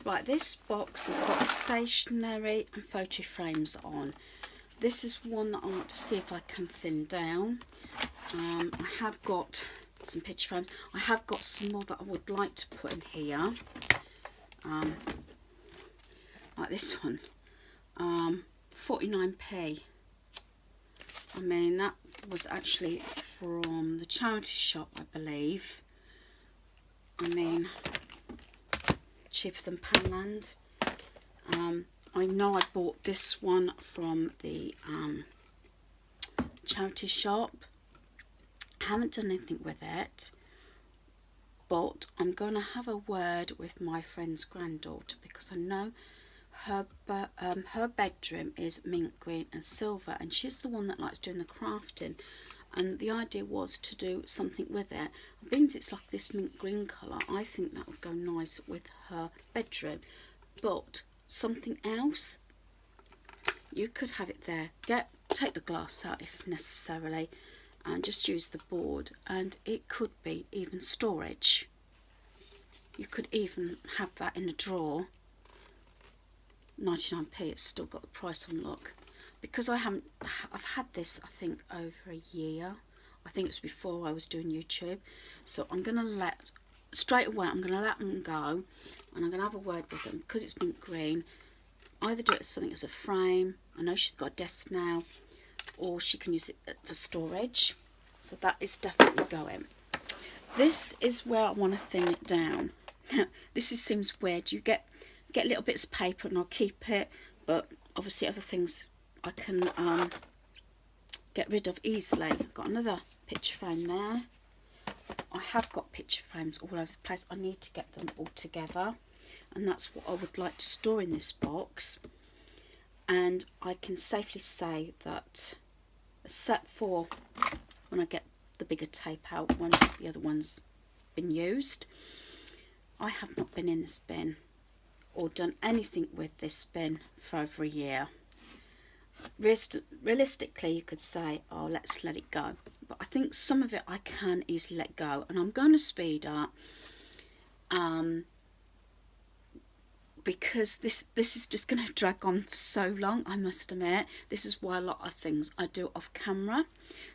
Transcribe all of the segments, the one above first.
Right, this box has got stationery and photo frames on. This is one that I want to see if I can thin down. I have got some picture frames. I have got some more that I would like to put in here. Like this one. 49p. I mean, that was actually from the charity shop, I believe. I mean, cheaper than Poundland. I know I bought this one from the charity shop. I haven't done anything with it, but I'm going to have a word with my friend's granddaughter, because I know her bedroom is mint green and silver, and she's the one that likes doing the crafting, and the idea was to do something with it. Being it's like this mint green colour, I think that would go nice with her bedroom. But something else, you could have it there, take the glass out if necessarily, and just use the board, and it could be even storage. You could even have that in a drawer. 99p, it's still got the price on, look. Because I've had this, I think, over a year. I think it was before I was doing YouTube. So I'm going to straight away I'm going to let them go, and I'm going to have a word with them, because it's mint green. Either do it as something as a frame. I know she's got a desk now, or she can use it for storage. So that is definitely going. This is where I want to thin it down. This seems weird. You get little bits of paper and I'll keep it, but obviously other things I can get rid of easily. I've got another picture frame there. I have got picture frames all over the place. I need to get them all together, and that's what I would like to store in this box. And I can safely say that, except for when I get the bigger tape out when the other one's been used, I have not been in this bin or done anything with this bin for over a year. Realistically, you could say, oh, let's let it go, but I think some of it I can easily let go, and I'm going to speed up because this is just going to drag on for so long. I must admit, this is why a lot of things I do off camera.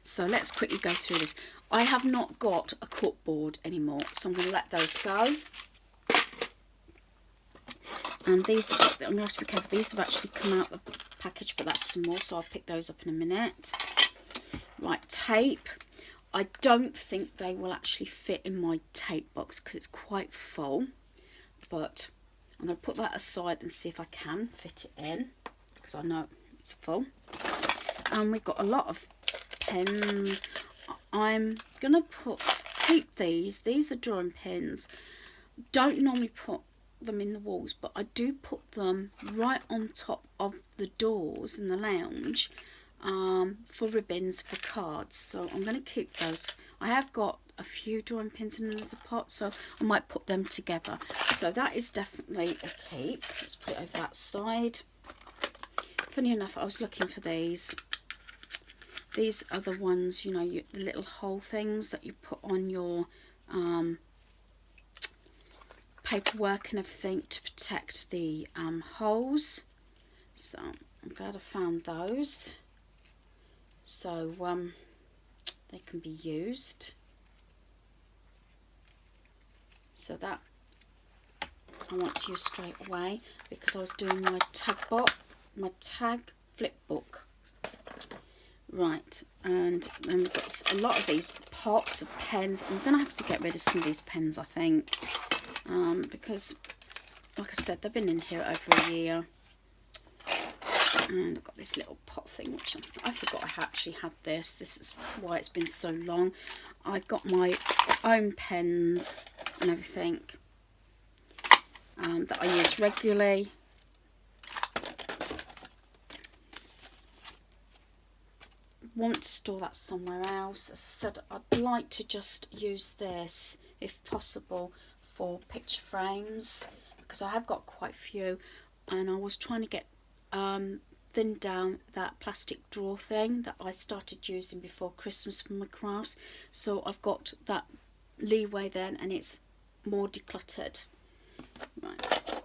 So let's quickly go through this. I have not got a corkboard anymore, so I'm going to let those go. And these, I'm going to have to be careful, these have actually come out of the package, but that's small, so I'll pick those up in a minute. Right, tape. I don't think they will actually fit in my tape box because it's quite full, but I'm going to put that aside and see if I can fit it in, because I know it's full. And we've got a lot of pens. I'm going to keep these are drawing pens. Don't normally put them in the walls, but I do put them right on top of the doors in the lounge for ribbons, for cards. So I'm going to keep those. I have got a few drawing pins in another pot, so I might put them together. So that is definitely a keep. Let's put it over that side. Funny enough, I was looking for these. These are the ones, you know, the little hole things that you put on your paperwork and everything to protect the holes. So I'm glad I found those, so they can be used. So that I want to use straight away, because I was doing my tag flip book. Right, and then we've got a lot of these pots of pens. I'm going to have to get rid of some of these pens, I think, because, like I said, they've been in here over a year. And I've got this little pot thing, which I forgot I actually had this. This is why it's been so long. I got my own pens and everything that I use regularly. Want to store that somewhere else. As I said, I'd like to just use this, if possible, for picture frames, because I have got quite a few, and I was trying to get thin down that plastic drawer thing that I started using before Christmas for my crafts. So I've got that leeway then, and it's more decluttered. Right,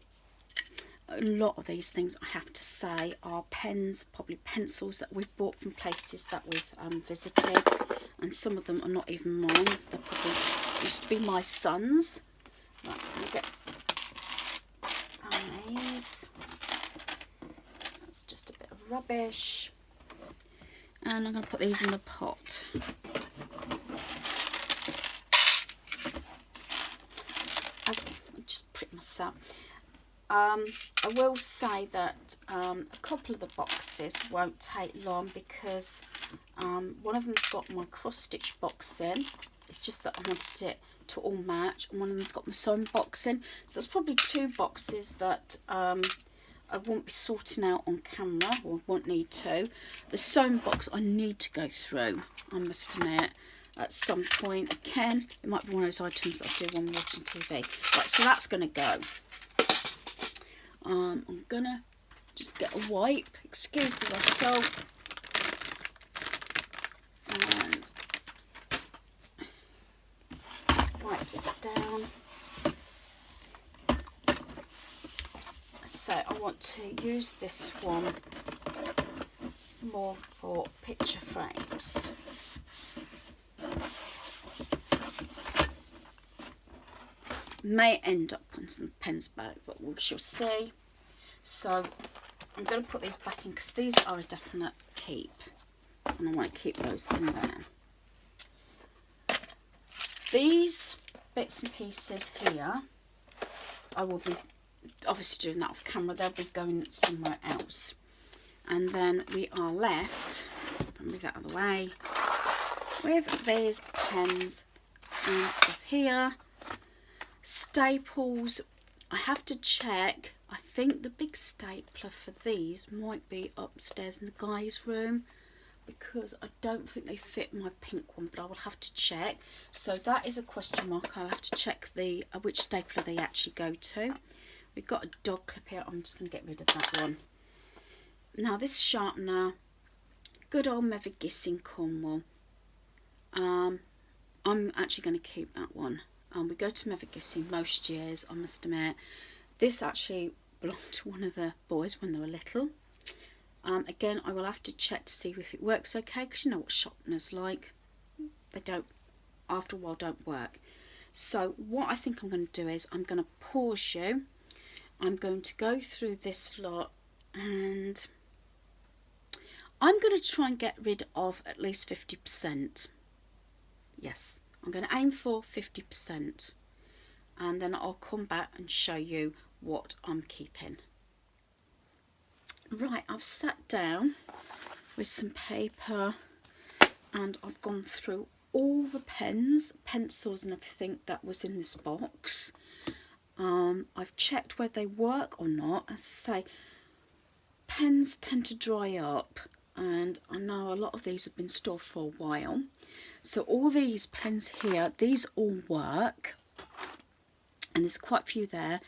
a lot of these things, I have to say, are pens, probably pencils that we've bought from places that we've visited, and some of them are not even mine. They probably used to be my son's. Right, I'm gonna get these. That's just a bit of rubbish, and I'm going to put these in the pot. I'll just prick myself. I will say that a couple of the boxes won't take long, because one of them's got my cross stitch box in. It's just that I wanted it to all match, and one of them's got my sewn box in. So there's probably 2 boxes that I won't be sorting out on camera, or won't need to. The sewn box I need to go through, I must admit, at some point. Again, it might be one of those items that I do when I'm watching TV. Right, so that's going to go. I'm gonna just get a wipe, excuse the rustle, and wipe this down. So I want to use this one more for picture frames. May end up on some pens back, but we shall see. So I'm going to put these back in, because these are a definite keep, and I want to keep those in there. These bits and pieces here, I will be obviously doing that off camera. They'll be going somewhere else, and then we are left, I'll move that out of the way, with these pens and stuff here. Staples, I have to check. I think the big stapler for these might be upstairs in the guys' room, because I don't think they fit my pink one, but I will have to check. So that is a question mark. I'll have to check the which stapler they actually go to. We've got a dog clip here. I'm just going to get rid of that one. Now this sharpener, good old Mevigiss Cornwall. I'm actually going to keep that one. We go to Mevigiss most years, I must admit. This actually belonged to one of the boys when they were little. Again, I will have to check to see if it works okay, because you know what sharpeners like. They don't, after a while, don't work. So what I think I'm going to do is I'm going to pause you. I'm going to go through this lot, and I'm going to try and get rid of at least 50%. Yes, I'm going to aim for 50%, and then I'll come back and show you what I'm keeping. Right, I've sat down with some paper, and I've gone through all the pens, pencils and everything that was in this box. I've checked whether they work or not. As I say, pens tend to dry up, and I know a lot of these have been stored for a while. So all these pens here, these all work, and there's quite a few there.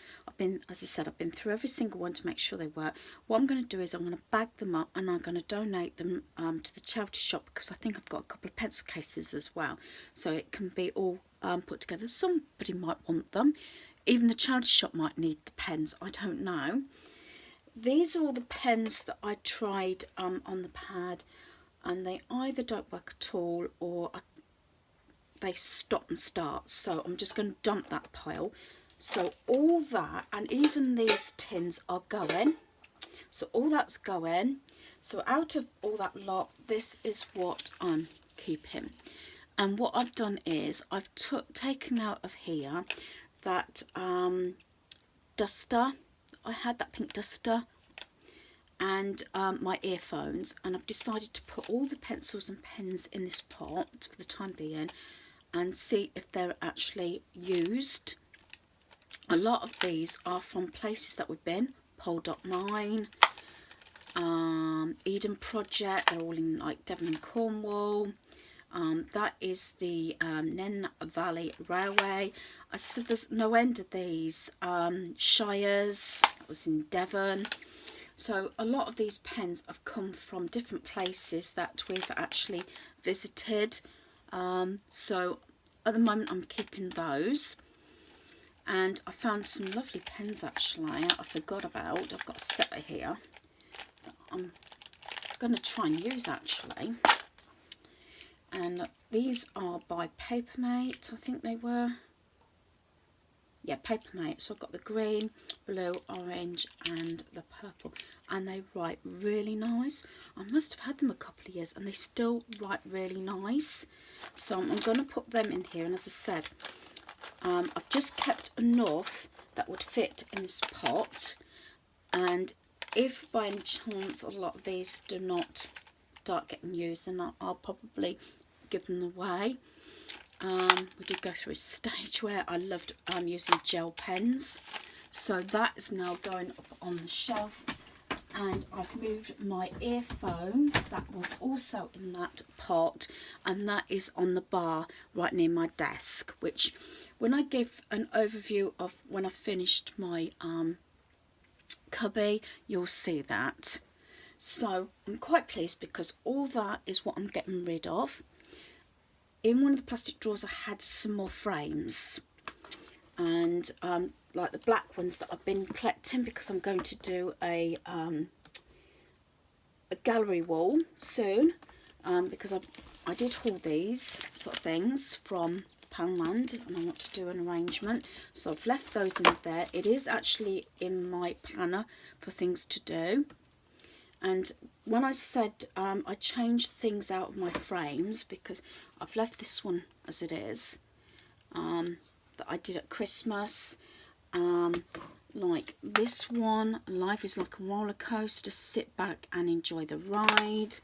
As I said, I've been through every single one to make sure they work. What I'm going to do is I'm going to bag them up, and I'm going to donate them to the charity shop, because I think I've got a couple of pencil cases as well, so it can be all put together. Somebody might want them. Even the charity shop might need the pens, I don't know. These are all the pens that I tried on the pad, and they either don't work at all, or they stop and start. So I'm just going to dump that pile. So all that, and even these tins are going. So all that's going. So out of all that lot, this is what I'm keeping. And what I've done is I've taken out of here that duster. I had that pink duster, and my earphones, and I've decided to put all the pencils and pens in this pot for the time being, and see if they're actually used. A lot of these are from places that we've been. Pole Dot Mine, Eden Project, they're all in like Devon and Cornwall. That is the Nen Valley Railway. I said there's no end of these. Shires, that was in Devon. So a lot of these pens have come from different places that we've actually visited. So at the moment I'm keeping those. And I found some lovely pens actually I forgot about. I've got a set here that I'm going to try and use actually. And these are by Papermate, I think they were. Yeah, Papermate. So I've got the green, blue, orange and the purple, and they write really nice. I must have had them a couple of years and they still write really nice. So I'm going to put them in here, and as I said, I've just kept enough that would fit in this pot, and if by any chance a lot of these do not start getting used, then I'll probably give them away. We did go through a stage where I loved using gel pens, so that is now going up on the shelf. And I've moved my earphones that was also in that pot, and that is on the bar right near my desk, which when I give an overview of when I finished my cubby, you'll see that. So I'm quite pleased because all that is what I'm getting rid of. In one of the plastic drawers I had some more frames, and like the black ones that I've been collecting, because I'm going to do a gallery wall soon, because I did haul these sort of things from Poundland and I want to do an arrangement, so I've left those in there. It is actually in my planner for things to do. And when I said I changed things out of my frames, because I've left this one as it is, that I did at Christmas, like this one, life is like a roller coaster, sit back and enjoy the ride.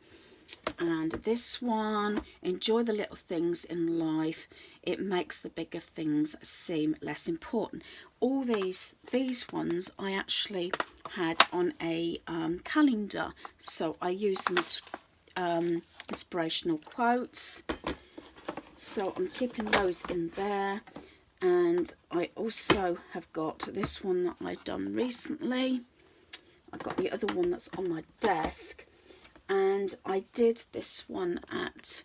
And this one, enjoy the little things in life, it makes the bigger things seem less important. All these ones I actually had on a calendar, so I use them as inspirational quotes, so I'm keeping those in there. And I also have got this one that I've done recently. I've got the other one that's on my desk, and I did this one at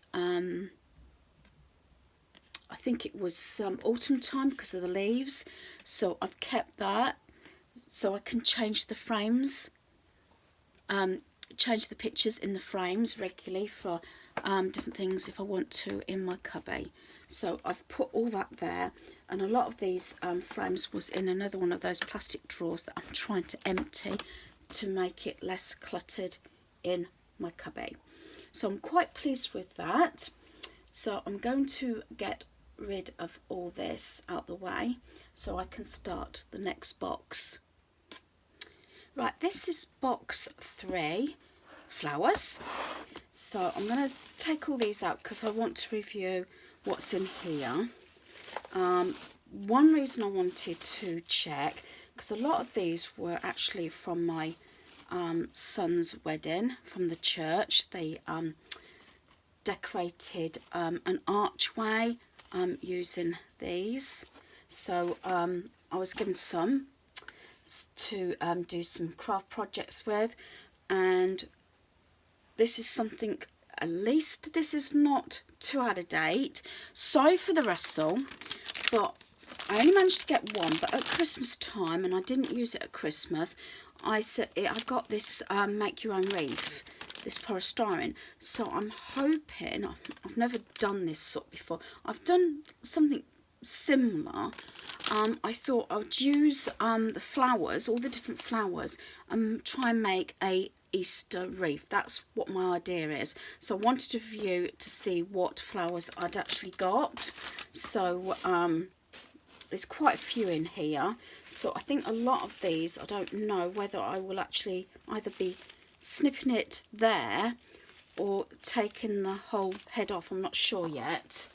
I think it was autumn time because of the leaves, so I've kept that so I can change the frames, change the pictures in the frames regularly for different things if I want to in my cubby. So I've put all that there, and a lot of these frames was in another one of those plastic drawers that I'm trying to empty to make it less cluttered in my cubby. So I'm quite pleased with that. So I'm going to get rid of all this out the way so I can start the next box. Right, this is box 3, flowers. So I'm going to take all these out because I want to review what's in here. One reason I wanted to check, because a lot of these were actually from my son's wedding from the church. They decorated an archway using these, so I was given some to do some craft projects with, and this is something, at least this is not too out of date. Sorry for the rustle, but I only managed to get one, but at Christmas time, and I didn't use it at Christmas, I got this make your own wreath, this polystyrene. So I'm hoping, I've never done this sort before, I've done something similar. I thought I would use the flowers, all the different flowers, and try and make a Easter wreath. That's what my idea is. So I wanted to view to see what flowers I'd actually got. So there's quite a few in here. So I think a lot of these, I don't know whether I will actually either be snipping it there or taking the whole head off. I'm not sure yet.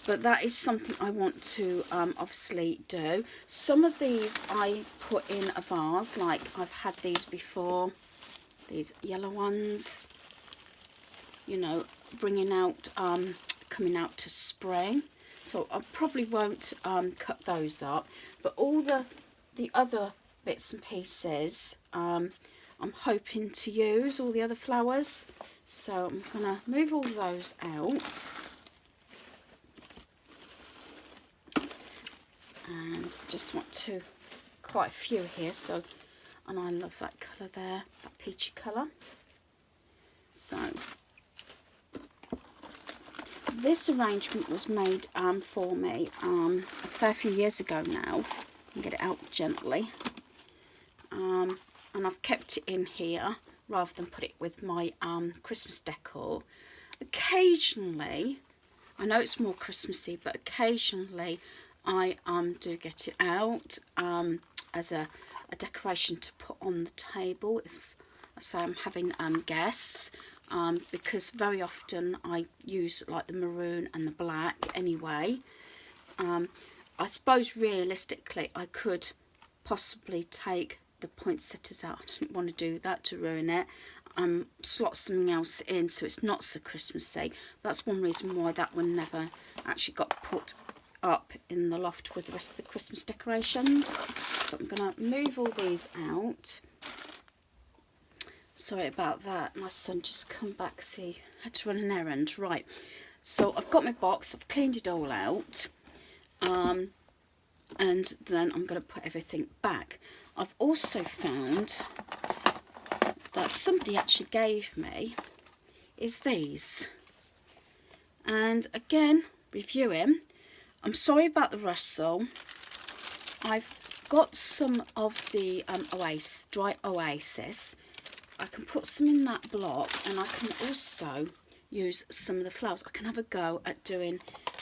But that is something I want to obviously do. Some of these I put in a vase, like I've had these before, these yellow ones, you know, bringing out, coming out to spring. So I probably won't cut those up, but all the other bits and pieces I'm hoping to use, all the other flowers. So I'm going to move all those out. And just want to, quite a few here, so, and I love that colour there, that peachy colour. So this arrangement was made for me a fair few years ago now. I'll get it out gently. And I've kept it in here rather than put it with my Christmas decor. Occasionally, I know it's more Christmassy, but occasionally I do get it out as a decoration to put on the table if I say I'm having guests, because very often I use like the maroon and the black anyway. I suppose realistically I could possibly take the poinsettias out. I didn't want to do that to ruin it. Slot something else in so it's not so Christmassy. That's one reason why that one never actually got put up in the loft with the rest of the Christmas decorations. So I'm going to move all these out. Sorry about that, my son just come back because he had to run an errand. Right, so I've got my box, I've cleaned it all out, and then I'm going to put everything back. I've also found that somebody actually gave me is these, and again, reviewing, I'm sorry about the rustle. I've got some of the dry oasis. I can put some in that block, and I can also use some of the flowers. I can have a go at doing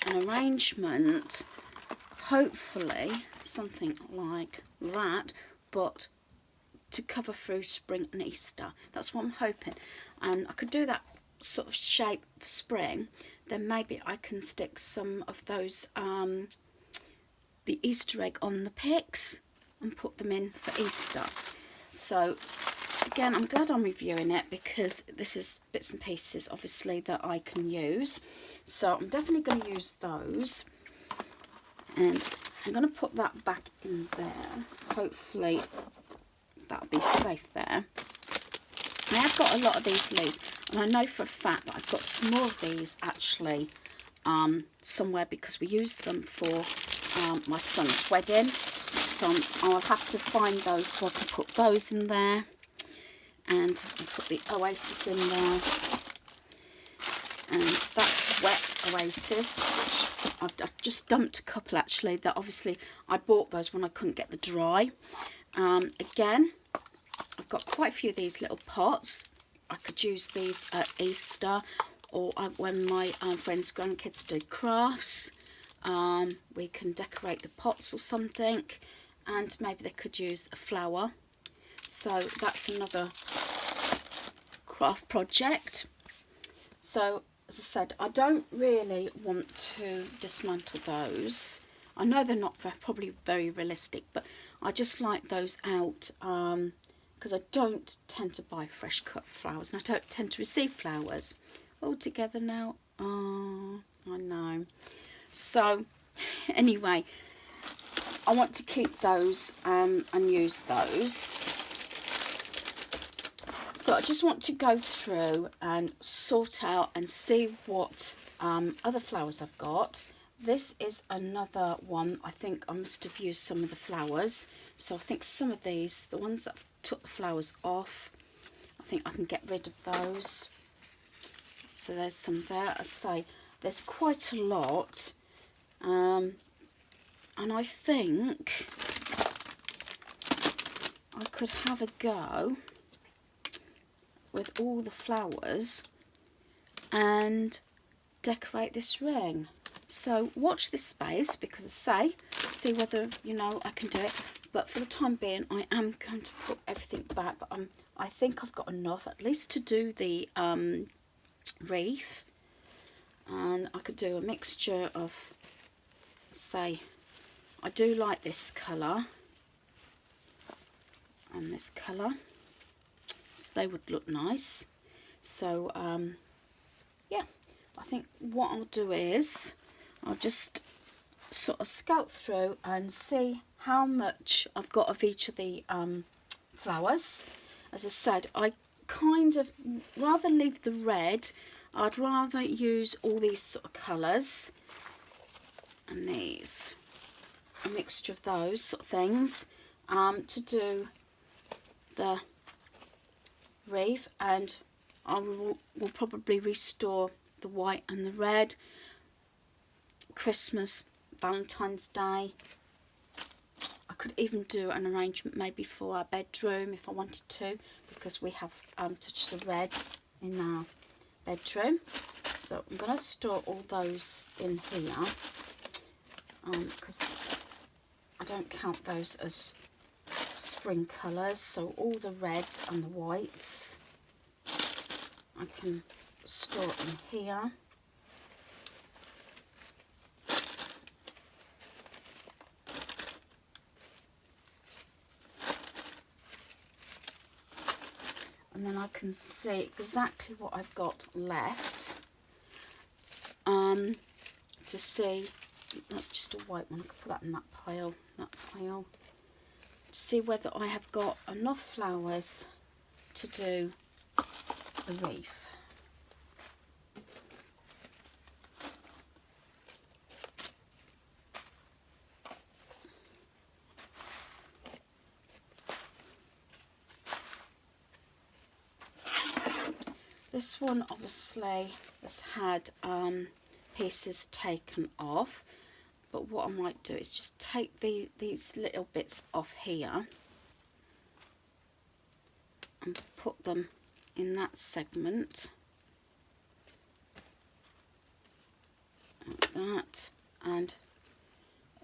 an arrangement, hopefully something like that, but to cover through spring and Easter. That's what I'm hoping. And I could do that sort of shape for spring. Then maybe I can stick some of those the Easter egg on the picks and put them in for Easter. So again, I'm glad I'm reviewing it because this is bits and pieces obviously that I can use. So I'm definitely going to use those, and I'm going to put that back in there. Hopefully that'll be safe there. I have got a lot of these leaves, and I know for a fact that I've got some more of these actually somewhere, because we used them for my son's wedding. So I'll have to find those so I can put those in there, and put the oasis in there. And that's wet oasis, which I've just dumped a couple actually, that obviously I bought those when I couldn't get the dry. Again, I've got quite a few of these little pots. I could use these at Easter, or when my friends' grandkids do crafts. We can decorate the pots or something, and maybe they could use a flower. So that's another craft project. So as I said, I don't really want to dismantle those. I know they're not probably very realistic, but I just like those out because I don't tend to buy fresh cut flowers, and I don't tend to receive flowers all together now. Oh, I know. So anyway, I want to keep those and use those. So I just want to go through and sort out and see what other flowers I've got. This is another one. I think I must have used some of the flowers. So I think some of these, the ones that I've took the flowers off, I think I can get rid of those. So there's some there. I say there's quite a lot. And I think I could have a go with all the flowers and decorate this ring. So watch this space, because I see whether, you know, I can do it. But for the time being, I am going to put everything back. But I think I've got enough at least to do the wreath. And I could do a mixture of, say, I do like this colour and this colour, so they would look nice. So yeah, I think what I'll do is I'll just sort of scout through and see how much I've got of each of the flowers. As I said, I kind of rather leave the red. I'd rather use all these sort of colours and these. a mixture of those sort of things to do the wreath, and I will probably restore the white and the red. Christmas, Valentine's Day. I could even do an arrangement maybe for our bedroom if I wanted to, because we have touches of red in our bedroom. So I'm going to store all those in here because I don't count those as spring colours. So all the reds and the whites I can store in here. And then I can see exactly what I've got left to see. That's just a white one. I could put that in that pile, to see whether I have got enough flowers to do the wreath. This one obviously has had pieces taken off, but what I might do is just take these little bits off here and put them in that segment like that. And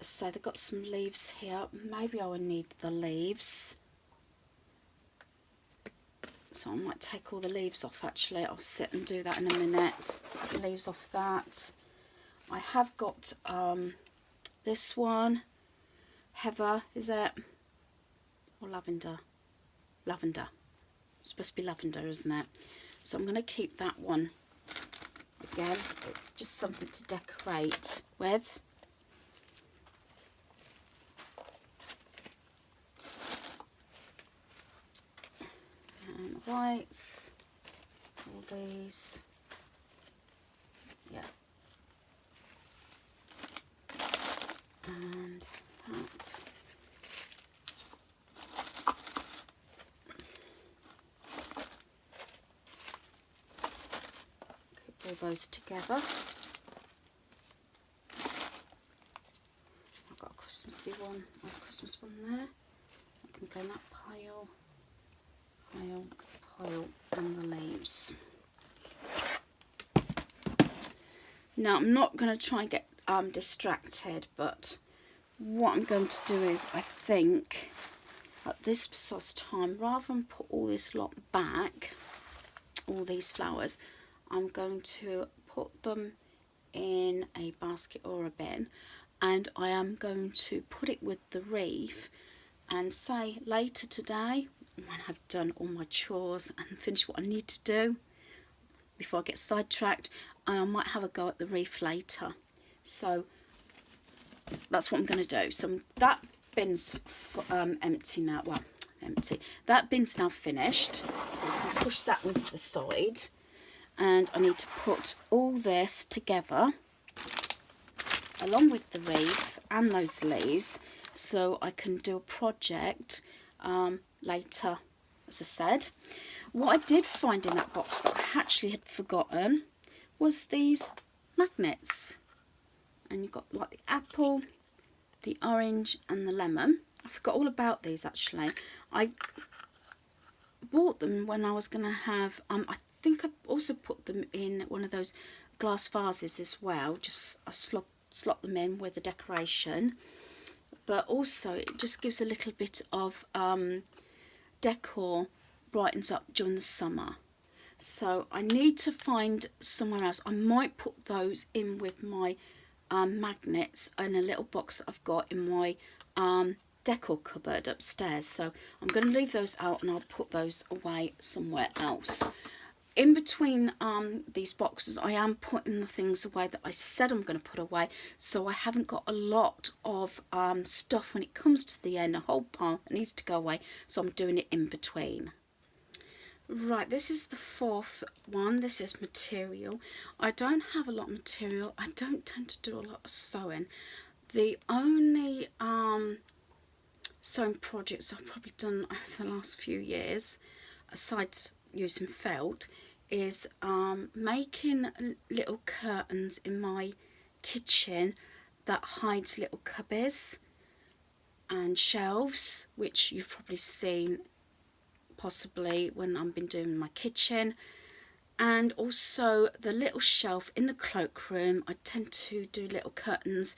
so they've got some leaves here. Maybe I will need the leaves, so I might take all the leaves off. Actually, I'll sit and do that in a minute. Get the leaves off that. I have got this one, heather, is it? Or lavender? Lavender. It's supposed to be lavender, isn't it? So I'm going to keep that one. Again, it's just something to decorate with. And the whites, all these, yeah. And that. Keep all those together. I've got a Christmassy one, a Christmas one there. I can go in that pile, and the leaves. Now I'm not going to try and get distracted, but what I'm going to do is, I think at this precise time, rather than put all this lot back, all these flowers, I'm going to put them in a basket or a bin, and I am going to put it with the wreath, and say later today, when I've done all my chores and finished what I need to do before I get sidetracked, I might have a go at the wreath later. So that's what I'm going to do. So that bin's empty now. Well, empty. That bin's now finished. So I can push that one to the side. And I need to put all this together along with the wreath and those leaves, so I can do a project later, as I said. What I did find in that box that I actually had forgotten was these magnets. And you've got like the apple, the orange and the lemon. I forgot all about these actually. I bought them when I was going to have, I think I also put them in one of those glass vases as well. Just I slot them in with a decoration. But also it just gives a little bit of decor, brightens up during the summer. So I need to find somewhere else. I might put those in with my magnets in a little box that I've got in my decor cupboard upstairs. So I'm going to leave those out and I'll put those away somewhere else. In between these boxes, I am putting the things away that I said I'm going to put away, so I haven't got a lot of stuff when it comes to the end. A whole pile that needs to go away, so I'm doing it in between. Right, this is the fourth one. This is material. I don't have a lot of material. I don't tend to do a lot of sewing. The only sewing projects I've probably done over the last few years, aside using felt, is making little curtains in my kitchen that hides little cubbies and shelves, which you've probably seen possibly when I've been doing my kitchen. And also the little shelf in the cloakroom, I tend to do little curtains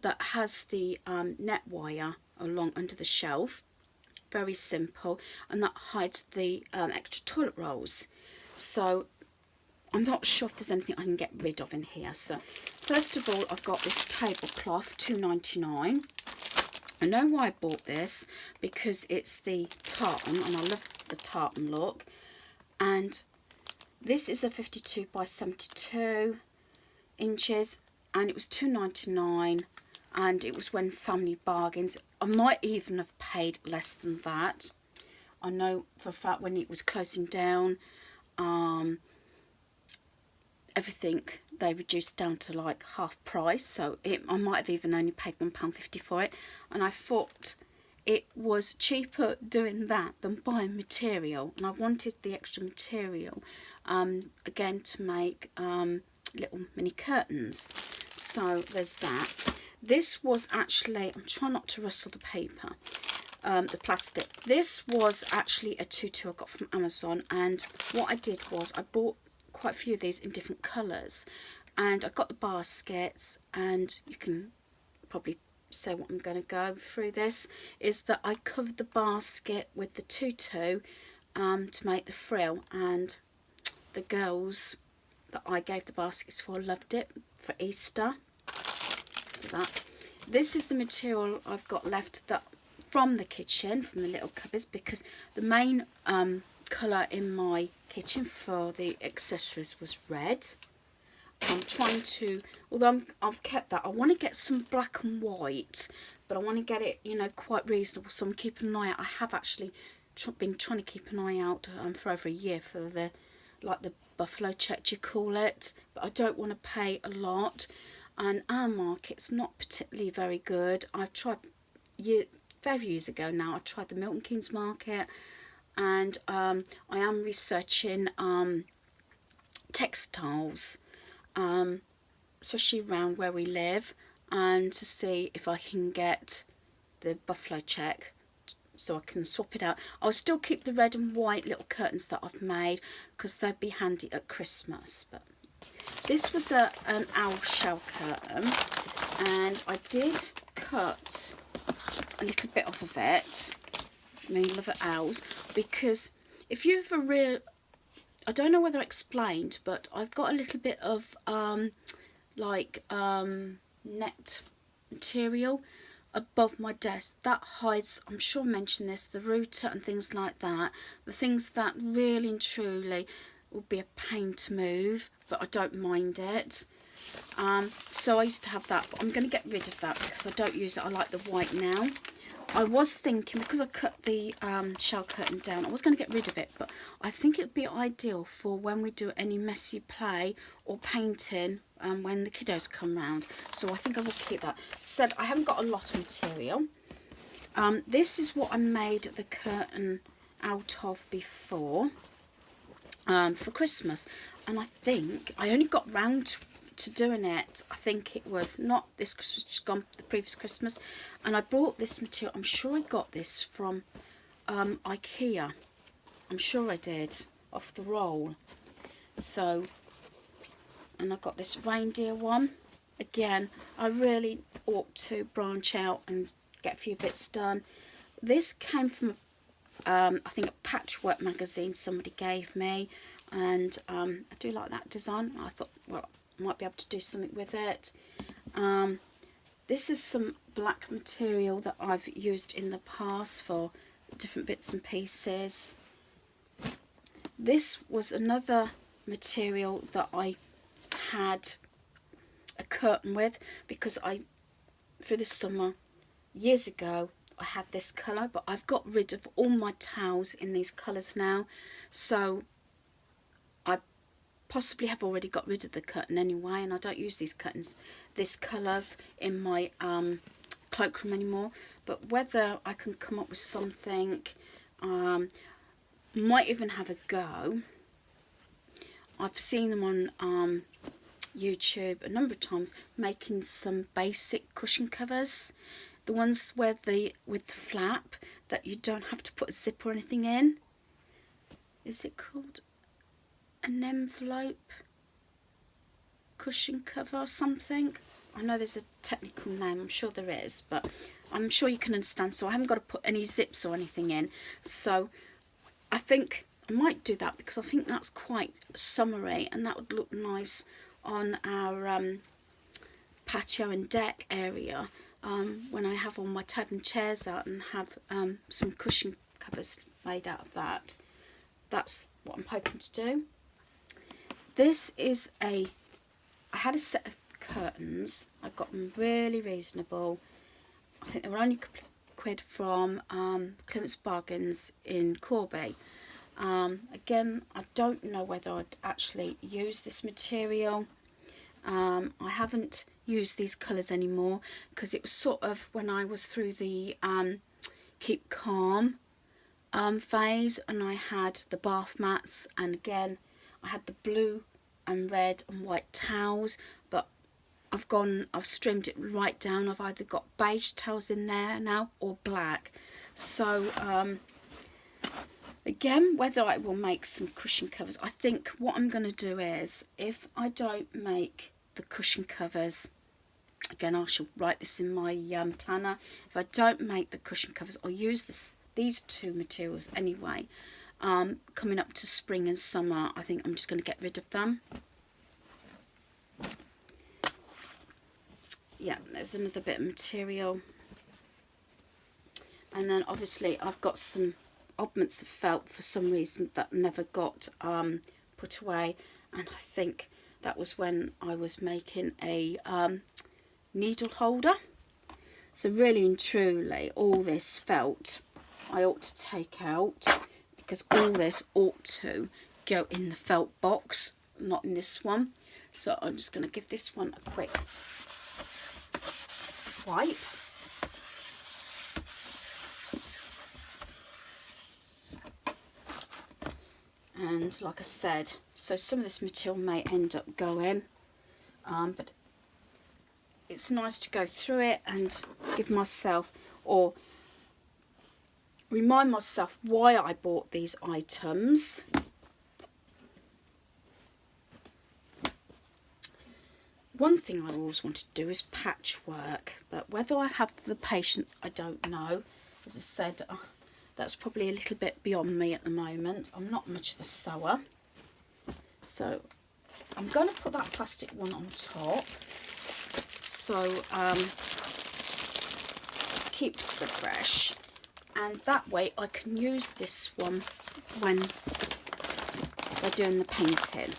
that has the net wire along under the shelf, very simple, and that hides the extra toilet rolls. So I'm not sure if there's anything I can get rid of in here. So first of all, I've got this tablecloth, £2.99. I know why I bought this, because it's the tartan, and I love the tartan look. And this is a 52 by 72 inches, and it was £2.99, and it was when family bargains. I might even have paid less than that. I know for a fact when it was closing down, everything they reduced down to like half price, so I might have even only paid £1.50 for it, and I thought it was cheaper doing that than buying material, and I wanted the extra material again to make little mini curtains. So there's that. This was actually, I'm trying not to rustle the paper, the plastic. This was actually a tutu I got from Amazon, and what I did was I bought quite a few of these in different colours, and I got the baskets, and you can probably say what I'm going to go through this, is that I covered the basket with the tutu to make the frill, and the girls that I gave the baskets for loved it for Easter. So that. This is the material I've got left that from the kitchen, from the little cupboards, because the main colour in my kitchen for the accessories was red. I'm trying to, although I've kept that, I want to get some black and white, but I want to get it, you know, quite reasonable, so I'm keeping an eye out. I have actually been trying to keep an eye out for over a year for the, like the buffalo check you call it, but I don't want to pay a lot, and our market's not particularly very good. I've tried, fair years ago now, I tried the Milton Keynes market, and I am researching textiles, especially around where we live, and to see if I can get the buffalo check so I can swap it out. I'll still keep the red and white little curtains that I've made, because they'd be handy at Christmas. But this was an owl shell curtain, and I did cut a little bit off of it. I mean, love owls, because if you have a real, I don't know whether I explained, but I've got a little bit of net material above my desk that hides, I'm sure I mentioned this, the router and things like that, the things that really and truly will be a pain to move, but I don't mind it. So I used to have that, but I'm going to get rid of that because I don't use it. I like the white now. I was thinking, because I cut the shell curtain down, I was going to get rid of it, but I think it would be ideal for when we do any messy play or painting when the kiddos come round. So I think I will keep that. Said I haven't got a lot of material. This is what I made the curtain out of before for Christmas, and I think I only got round to doing it, I think it was not this Christmas, just gone, the previous Christmas, and I bought this material. I'm sure I got this from IKEA. I'm sure I did, off the roll. So, and I got this reindeer one. Again, I really ought to branch out and get a few bits done. This came from I think a patchwork magazine somebody gave me, and I do like that design. I thought, well, might be able to do something with it. This is some black material that I've used in the past for different bits and pieces. This was another material that I had a curtain with, because through the summer years ago I had this colour, but I've got rid of all my towels in these colours now, so I possibly have already got rid of the curtain anyway, and I don't use these curtains, this colours in my cloakroom anymore. But whether I can come up with something, might even have a go. I've seen them on YouTube a number of times making some basic cushion covers, the ones where with the flap that you don't have to put a zip or anything in. Is it called an envelope cushion cover or something? I know there's a technical name, I'm sure there is, but I'm sure you can understand. So I haven't got to put any zips or anything in. So I think I might do that because I think that's quite summery and that would look nice on our patio and deck area when I have all my table and chairs out and have some cushion covers made out of that. That's what I'm hoping to do. This is I had a set of curtains. I got them really reasonable. I think they were only a couple of quid from Clearance Bargains in Cubby. Again, I don't know whether I'd actually use this material. I haven't used these colours anymore because it was sort of when I was through the Keep Calm phase, and I had the bath mats, and again I had the blue and red and white towels, but I've streamed it right down. I've either got beige towels in there now or black. So again, whether I will make some cushion covers, I think what I'm going to do is, if I don't make the cushion covers, again I shall write this in my planner, if I don't make the cushion covers, I'll use these two materials anyway. Coming up to spring and summer, I think I'm just going to get rid of them. Yeah, there's another bit of material. And then obviously I've got some oddments of felt for some reason that never got put away, and I think that was when I was making a needle holder. So really and truly, all this felt I ought to take out, because all this ought to go in the felt box, not in this one. So I'm just going to give this one a quick wipe. And like I said, so some of this material may end up going, but it's nice to go through it and give myself, or remind myself why I bought these items. One thing I always wanted to do is patchwork, but whether I have the patience, I don't know. As I said, that's probably a little bit beyond me at the moment. I'm not much of a sewer. So I'm going to put that plastic one on top, so keeps the fresh, and that way I can use this one when they're doing the painting.